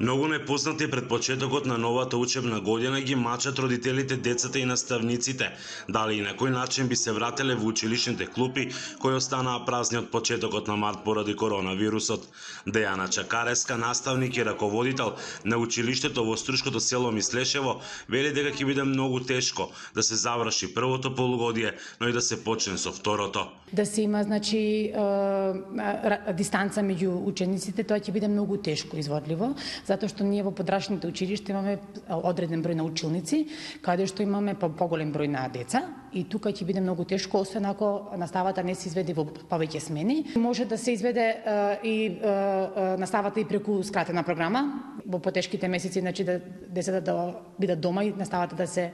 Многу непознати пред почетокот на новата учебна година ги мачат родителите, децата и наставниците. Дали и на кој начин би се врателе во училишните клупи кои останаа празни од почетокот на март поради коронавирусот. Дејана Чакареска, наставник и раководител на училиштето во Струшкото село Мислешево, вели дека ќе биде многу тешко да се заврши првото полугодие, но и да се почне со второто. Да се има, дистанца меѓу учениците, тоа ќе биде многу тешко изводливо, затоа што ние во подрачните училишта имаме одреден број на училници, каде што имаме поголем број на деца и тука ќе биде многу тешко, освен ако наставата не се изведе во повеќе смени. Може да се изведе и наставата и преку скратена програма во потешките месеци, да децата да бидат дома и наставата да се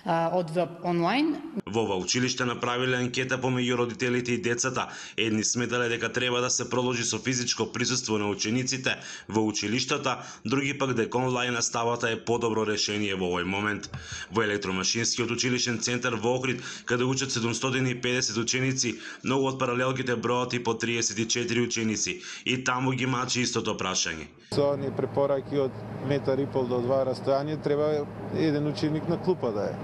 одвива онлайн. Во ова училиште направиле анкета помеѓу родителите и децата. Едни сметале дека треба да се продолжи со физичко присуство на учениците во училиштата, други пак дека онлайн наставата е подобро решение во овој момент. Во електромашинскиот училишен центар во Охрид, каде учат 750 ученици, многу од паралелките бројат и по 34 ученици. И таму ги мачи истото прашање. Со оние препораки од 1,5 до 2 растојање треба еден ученик на клупа да е.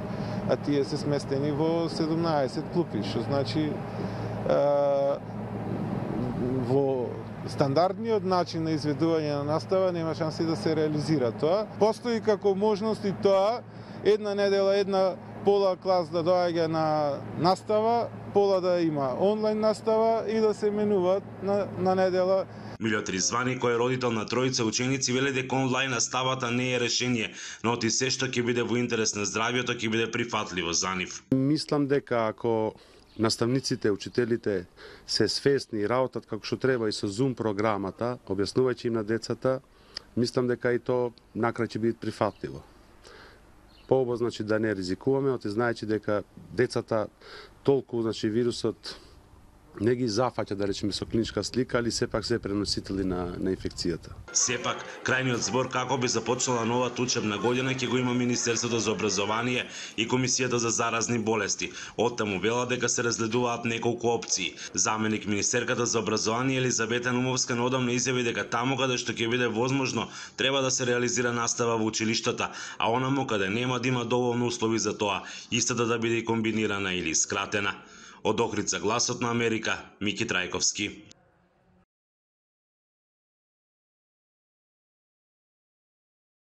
А тие се сместени во 17 клупи, што значи во стандардниот начин на изведување на настава нема шанси да се реализира тоа. Постои како можност и тоа една недела, една пола клас да доаѓа на настава, пола да има онлайн настава и да се менуваат на недела. Милјот Ризвани, кој е родител на тројца ученици, вели дека онлайн наставата не е решение, но оти се што ќе биде во интерес на здравјето ќе биде прифатливо за нив. Мислам дека ако наставниците, учителите се свесни и работат како што треба и со Zoom програмата, објаснувајќи им на децата, мислам дека и то накрај ќе биде прифатливо. Поубаво да не ризикуваме, оти знаејќи дека децата толку вирусот не ги зафаќа, да речеме, со клиничка слика, али сепак се преносители на инфекцијата. Сепак, крајниот збор како би започнала новата учебна година ќе го има Министерството за образование и Комисијата за заразни болести. Оттаму вела дека се разгледуваат неколку опции. Заменик министерката за образование Елизавета Нумовска неодамна изјави дека таму каде што ќе биде возможно, треба да се реализира настава во училиштата, а онаму каде нема да има доволно услови за тоа, истата да биде комбинирана или скратена. Од Охрид за Гласот на Америка, Мики Трајковски.